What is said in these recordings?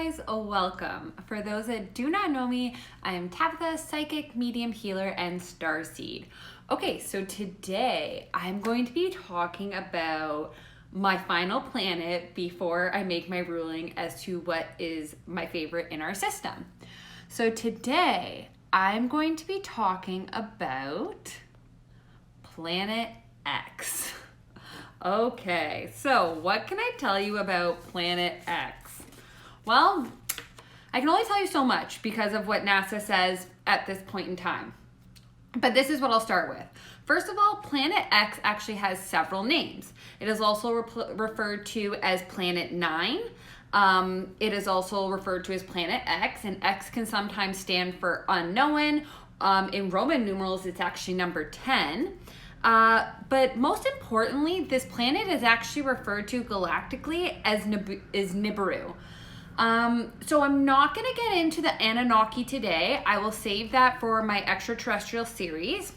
guys, welcome. For those that do not know me, I am Tabitha, psychic, medium, healer, and starseed. Okay, so today I'm going to be talking about my final planet before I make my ruling as to what is my favorite in our system. So today I'm going to be talking about Planet X. Okay, so what can I tell you about Planet X? Well, I can only tell you so much because of what NASA says at this point in time. But this is what I'll start with. First of all, Planet X actually has several names. It is also referred to as Planet 9. It is also referred to as Planet X, and X can sometimes stand for unknown. In Roman numerals, it's actually number 10. But most importantly, this planet is actually referred to galactically as Nibiru. So I'm not going to get into the Anunnaki today. I will save that for my extraterrestrial series,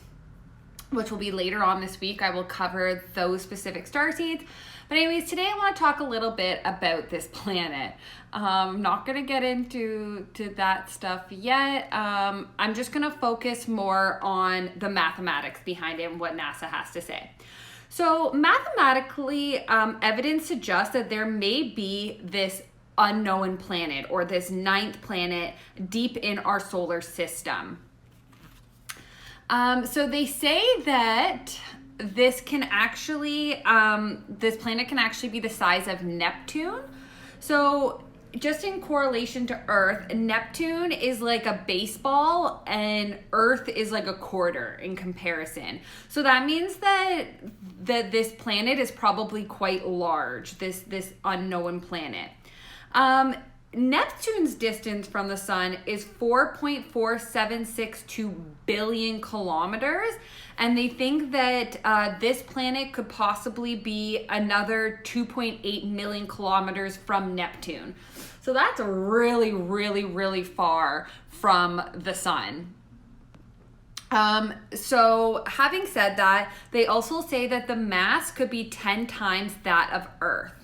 which will be later on this week. I will cover those specific starseeds. But anyways, today I want to talk a little bit about this planet. I'm not going to get into that stuff yet. I'm just going to focus more on the mathematics behind it and what NASA has to say. So mathematically, evidence suggests that there may be this unknown planet or this ninth planet deep in our solar system. So they say that this can actually, this planet can actually be the size of Neptune. So just in correlation to Earth, Neptune is like a baseball and Earth is like a quarter in comparison. So that means that this planet is probably quite large, this unknown planet. Neptune's distance from the sun is 4.4762 billion kilometers, and they think that this planet could possibly be another 2.8 million kilometers from Neptune. So that's really, really, really far from the sun. So having said that, they also say that the mass could be 10 times that of Earth.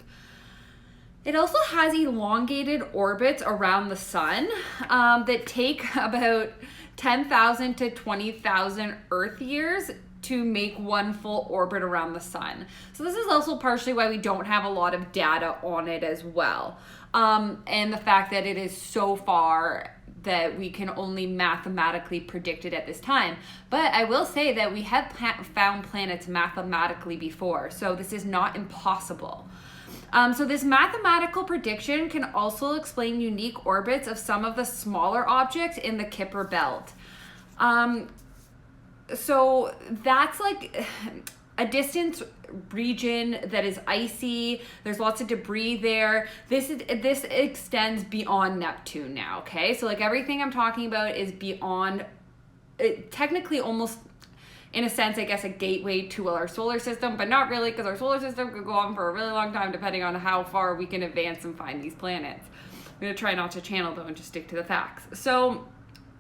It also has elongated orbits around the sun that take about 10,000 to 20,000 Earth years to make one full orbit around the sun. So this is also partially why we don't have a lot of data on it as well. And the fact that it is so far that we can only mathematically predict it at this time. But I will say that we have found planets mathematically before, so this is not impossible. So this mathematical prediction can also explain unique orbits of some of the smaller objects in the Kuiper belt. So that's like a distant region that is icy. There's lots of debris there. This extends beyond Neptune now, okay? So like everything I'm talking about is beyond, technically almost, in a sense, I guess, a gateway to our solar system, but not really, because our solar system could go on for a really long time depending on how far we can advance and find these planets. I'm going to try not to channel, though, and just stick to the facts. So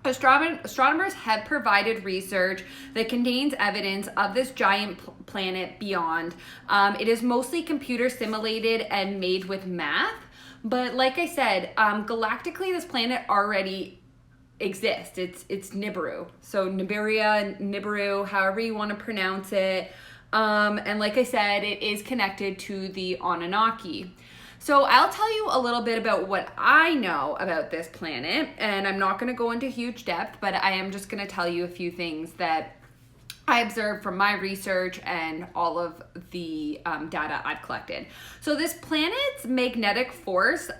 astronomers have provided research that contains evidence of this giant planet beyond. It is mostly computer simulated and made with math, but like I said, galactically, this planet already exists. It's Nibiru. So Nibiru, however you want to pronounce it. And like I said, it is connected to the Anunnaki. So I'll tell you a little bit about what I know about this planet, and I'm not going to go into huge depth, but I am just going to tell you a few things that I observed from my research and all of the data I've collected. So this planet's magnetic force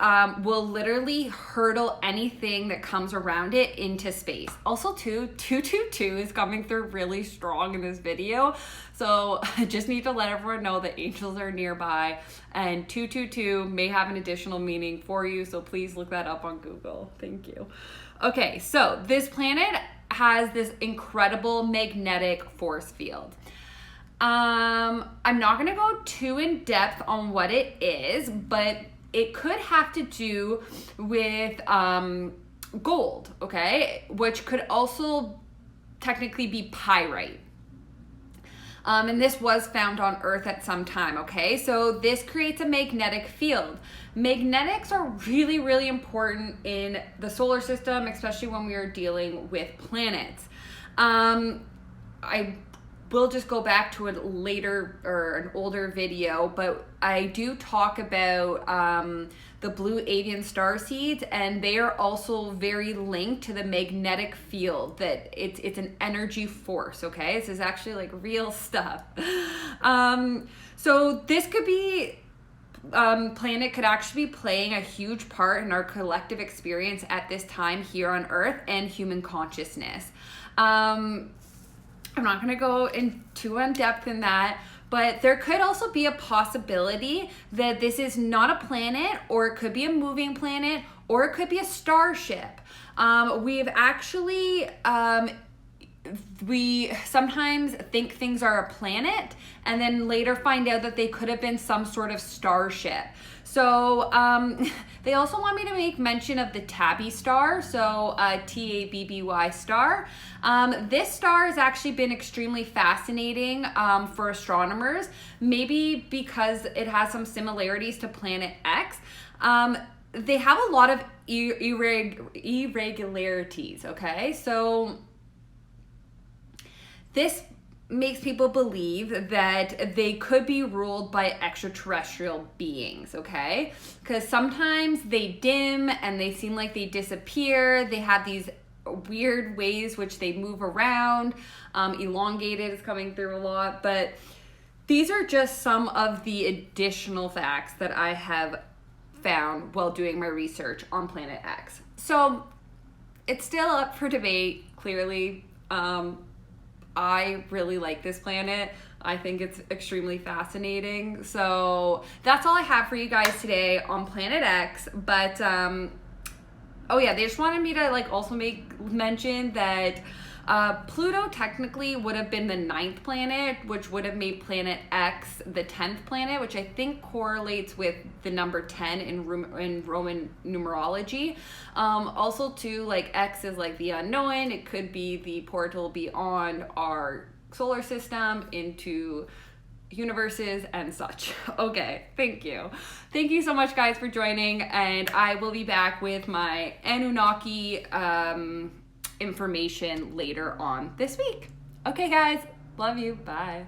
will literally hurtle anything that comes around it into space. Also, 222 is coming through really strong in this video. So I just need to let everyone know that angels are nearby, and 222 may have an additional meaning for you. So please look that up on Google. Thank you. Okay, so this planet has this incredible magnetic force field. I'm not going to go too in depth on what it is, but it could have to do with gold, okay, which could also technically be pyrite. And this was found on Earth at some time, okay? So this creates a magnetic field. Magnetics are really, really important in the solar system, especially when we are dealing with planets. I will just go back to a later or an older video, but I do talk about the blue avian star seeds, and they are also very linked to the magnetic field, that it's an energy force, okay? This is actually like real stuff. So this could be planet could actually be playing a huge part in our collective experience at this time here on Earth and human consciousness. I'm not going to go in too in depth in that, but there could also be a possibility that this is not a planet, or it could be a moving planet, or it could be a starship. We've actually, we sometimes think things are a planet and then later find out that they could have been some sort of starship. So they also want me to make mention of the Tabby star, so Tabby star. This star has actually been extremely fascinating for astronomers, maybe because it has some similarities to Planet X. They have a lot of irregularities, okay? So this makes people believe that they could be ruled by extraterrestrial beings, okay? Because sometimes they dim and they seem like they disappear. They have these weird ways which they move around. Elongated is coming through a lot, but these are just some of the additional facts that I have found while doing my research on Planet X. So it's still up for debate, clearly. I really like this planet. I think it's extremely fascinating. So that's all I have for you guys today on Planet X. But oh yeah, they just wanted me to like also make mention that Pluto technically would have been the 9th planet, which would have made Planet X the 10th planet, which I think correlates with the number 10 in Roman numerology. Also too, like X is like the unknown. It could be the portal beyond our solar system into universes and such. Okay, thank you. Thank you so much, guys, for joining, and I will be back with my Anunnaki information later on this week. Okay, guys, love you. Bye.